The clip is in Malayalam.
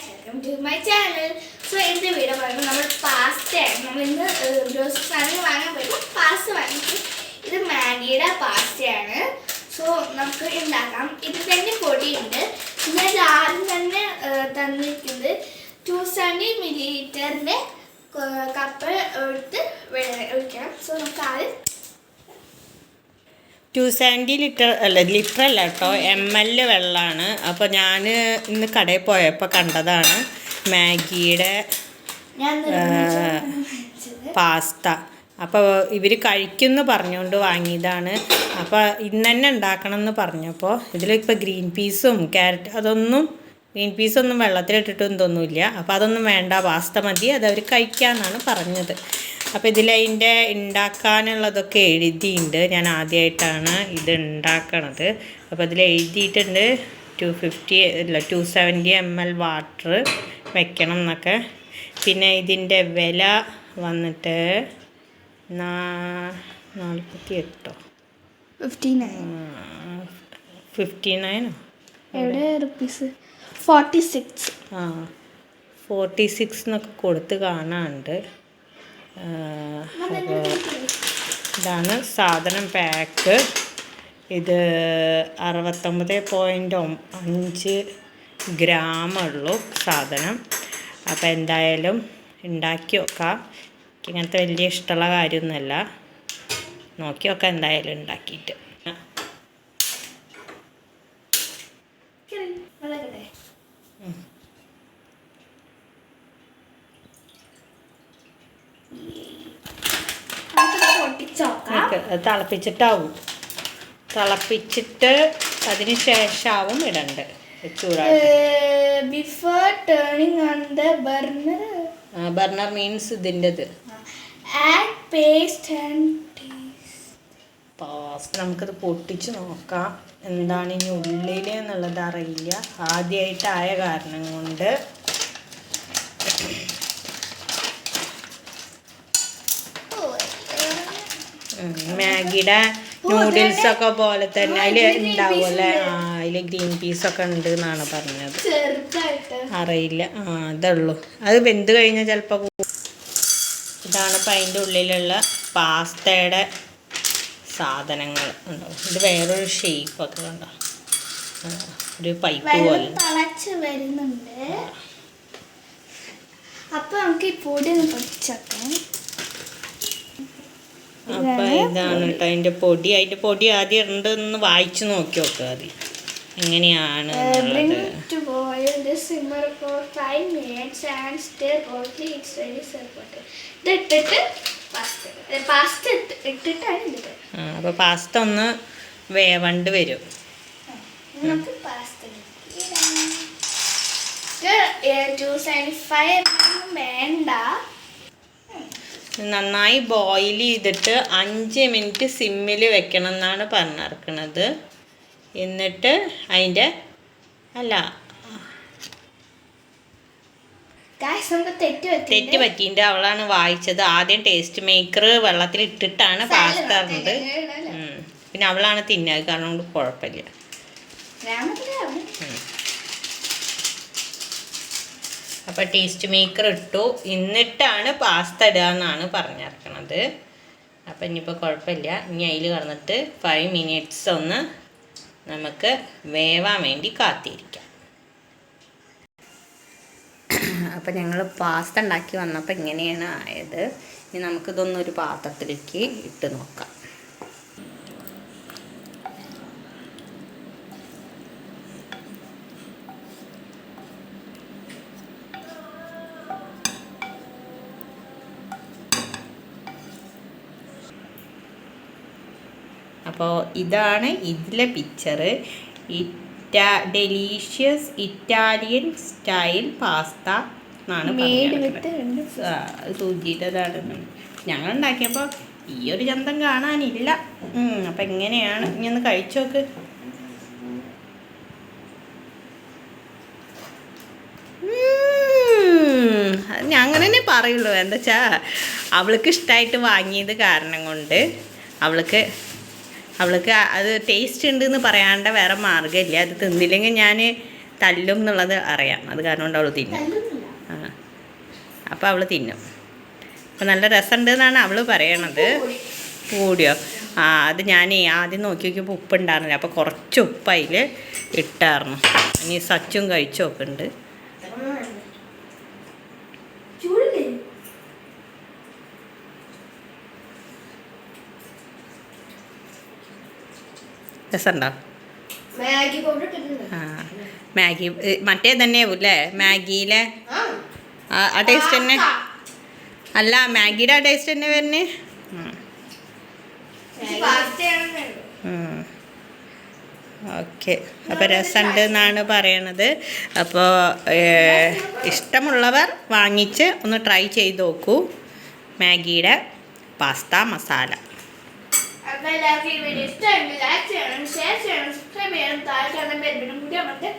welcome to my channel. So in the video നമ്മൾ പാസ്ത നമ്മൾ ഇന്ന് ഗ്രോസറി സാധനങ്ങൾ വാങ്ങാൻ പോയപ്പോൾ പാസ്ത വാങ്ങിച്ചു. ഇത് മാഗിയുടെ പാസ്തയാണ്. സോ നമുക്ക് ഉണ്ടാക്കാം. ഇത് തന്നെ പൊടിയുണ്ട്. പിന്നെ ആദ്യം തന്നെ തന്നിരിക്കുന്നത് 270 ml കപ്പ് എടുത്ത് ഒഴിക്കണം. സോ നമുക്ക് ആദ്യം 270 ലിറ്റർ അല്ല കേട്ടോ, ml വെള്ളമാണ്. അപ്പോൾ ഞാൻ ഇന്ന് കടയിൽ പോയപ്പോൾ കണ്ടതാണ് മാഗിയുടെ പാസ്ത. അപ്പോൾ ഇവർ കഴിക്കുമെന്ന് പറഞ്ഞുകൊണ്ട് വാങ്ങിയതാണ്. അപ്പോൾ ഇന്ന് തന്നെ ഉണ്ടാക്കണം എന്ന് പറഞ്ഞപ്പോൾ ഇതിലിപ്പോൾ ഗ്രീൻ പീസും ക്യാരറ്റ് ഗ്രീൻ പീസൊന്നും വെള്ളത്തിലിട്ടിട്ടൊന്നും തോന്നില്ല. അപ്പോൾ അതൊന്നും വേണ്ട, പാസ്ത മതി, അതവർ കഴിക്കാമെന്നാണ് പറഞ്ഞത്. അപ്പോൾ ഇതിലതിൻ്റെ ഉണ്ടാക്കാനുള്ളതൊക്കെ എഴുതിയിട്ടുണ്ട്. ഞാൻ ആദ്യമായിട്ടാണ് ഇത് ഉണ്ടാക്കണത്. അപ്പോൾ ഇതിൽ എഴുതിയിട്ടുണ്ട് 270 ml വാട്ടർ വെക്കണം എന്നൊക്കെ. പിന്നെ ഇതിൻ്റെ വില വന്നിട്ട് 48 59 റുപ്പീസ് 46 46 എന്നൊക്കെ കൊടുത്ത് കാണാനുണ്ട്. അപ്പോൾ ഇതാണ് സാധനം പാക്ക്. ഇത് 69.5 ഗ്രാമുള്ളൂ സാധനം. അപ്പോൾ എന്തായാലും ഉണ്ടാക്കി നോക്കാം. ഇങ്ങനത്തെ വലിയ ഇഷ്ടമുള്ള കാര്യമൊന്നുമല്ല. നോക്കി നോക്കാം എന്തായാലും ഉണ്ടാക്കിയിട്ട്. തിളപ്പിച്ചിട്ട് അതിന് ശേഷമാവും ഇടണ്ട്. Before turning on the burner. Burner means ഇതിൻ്റെത്. ആഡ് പേസ്റ്റ് ആൻഡ് പാസ്ത നമുക്കത് പൊട്ടിച്ച് നോക്കാം. എന്താണ് ഇനി ഉള്ളിൽ എന്നുള്ളത് അറിയില്ല, ആദ്യമായിട്ടായ കാരണം കൊണ്ട്. മാഗിയുടെ നൂഡിൽസൊക്കെ പോലെ തന്നെ അതിൽ ഉണ്ടാവുമല്ലേ. അതിൽ ഗ്രീൻ പീസൊക്കെ ഉണ്ട് എന്നാണ് പറഞ്ഞത്. അറിയില്ല, ഇതുള്ളൂ. അത് വെന്ത് കഴിഞ്ഞാൽ ചിലപ്പോൾ. ഇതാണ് ഇപ്പം അതിൻ്റെ ഉള്ളിലുള്ള പാസ്തയുടെ സാധനങ്ങൾ ഉണ്ടാവും. ഇത് വേറൊരു ഷേപ്പൊക്കെ ഉണ്ടോ, ഒരു പൈപ്പ് പോലെ വരുന്നുണ്ട്. അപ്പം നമുക്ക് ഈ പൊടി ഒന്ന് പൊടിച്ചേക്കാം. അപ്പം ഇതാണ് കേട്ടോ അതിൻ്റെ പൊടി. അതിൻ്റെ പൊടി ആദ്യം ഉണ്ടെന്ന് വായിച്ച് നോക്കി നോക്കുക അത് എങ്ങനെയാണ് എന്നുള്ളത്. അപ്പോൾ പാസ്ത ഒന്ന് വേവണ്ട് വരും. വേണ്ട, നന്നായി ബോയിൽ ചെയ്തിട്ട് 5 മിനിറ്റ് സിമ്മിൽ വെക്കണം എന്നാണ് പറഞ്ഞിരിക്കുന്നത്. എന്നിട്ട് അതിൻ്റെ തെറ്റ് പറ്റിയിട്ട് അവളാണ് വായിച്ചത്. ആദ്യം ടേസ്റ്റ് മേക്കർ വെള്ളത്തിൽ ഇട്ടിട്ടാണ് പാസ്ത ഇടുന്നത്. പിന്നെ അവളാണ് തിന്നത്, കാരണം കൊണ്ട് കുഴപ്പമില്ല. അപ്പോൾ ടേസ്റ്റ് മേക്കർ ഇട്ടു, എന്നിട്ടാണ് പാസ്ത ഇടുക എന്നാണ് പറഞ്ഞിരിക്കണത്. അപ്പം ഇനിയിപ്പോൾ കുഴപ്പമില്ല. ഇനി അതിൽ കിടന്നിട്ട് 5 മിനിറ്റ്സ് ഒന്ന് നമുക്ക് വേവാൻ വേണ്ടി കാത്തിരിക്കാം. അപ്പം ഞങ്ങൾ പാസ്ത ഉണ്ടാക്കി വന്നപ്പോൾ ഇങ്ങനെയാണ് ആയത്. ഇനി നമുക്കിതൊന്നൊരു പാത്രത്തിലേക്ക് ഇട്ട് നോക്കാം. അപ്പോൾ ഇതാണ് ഇതിലെ picture. Delicious Italian style pasta എന്നാണ് സൂചിയുടേതാണ്. ഞങ്ങൾ ഉണ്ടാക്കിയപ്പോൾ ഈ ഒരു ചന്തം കാണാനില്ല. അപ്പം എങ്ങനെയാണ് ഇനി ഒന്ന് കഴിച്ചു നോക്ക്. അങ്ങനെ തന്നെ പറയുള്ളൂ. എന്താ വെച്ചാൽ അവൾക്ക് ഇഷ്ടമായിട്ട് വാങ്ങിയത് കാരണം കൊണ്ട് അവൾക്ക് അത് ടേസ്റ്റ് ഉണ്ടെന്ന് പറയാണ്ട് വേറെ മാർഗ്ഗമില്ല. അത് തിന്നില്ലെങ്കിൽ ഞാൻ തല്ലും എന്നുള്ളത് അറിയാം, അത് കാരണം കൊണ്ട് അവൾ തിന്നും. തല്ലുന്നില്ല. ആ അപ്പോൾ അവൾ തിന്നും. അപ്പോൾ നല്ല രസമുണ്ട് എന്നാണ് അവൾ പറയണത്. കൂടിയോ? ആ അത് ഞാൻ ആദ്യം നോക്കി നോക്കിയപ്പോൾ ഉപ്പ് ഉണ്ടായിരുന്നില്ല, അപ്പോൾ കുറച്ച് ഉപ്പ് അതിൽ ഇട്ടായിരുന്നു. ഇനി സച്ചും കഴിച്ചു നോക്കുന്നുണ്ട്. ചൂടില്ലേ? രസമുണ്ടോ? മാഗി പൗഡർ ഇട്ടിട്ടുണ്ട്. ആ മാഗി മറ്റേ തന്നെയാവും അല്ലേ മാഗിയിലെ ആ ടേസ്റ്റ് തന്നെ അല്ല, മാഗിയുടെ ആ ടേസ്റ്റ് തന്നെ വരുന്നേ. ഓക്കെ, അപ്പോൾ രസമുണ്ട് എന്നാണ് പറയണത്. അപ്പോൾ ഇഷ്ടമുള്ളവർ വാങ്ങിച്ച് ഒന്ന് ട്രൈ ചെയ്ത് നോക്കൂ മാഗിയുടെ പാസ്ത മസാല. അപ്പോൾ എല്ലാവർക്കും ഈ വീഡിയോ ഇഷ്ടമെങ്കിൽ ലൈക്ക് ചെയ്യണം, ഷെയർ ചെയ്യണം, സബ്സ്ക്രൈബ് ചെയ്യണം, താഴെ കാണുന്ന ബെൽ ബട്ടൺ കൂടി അമർത്തി.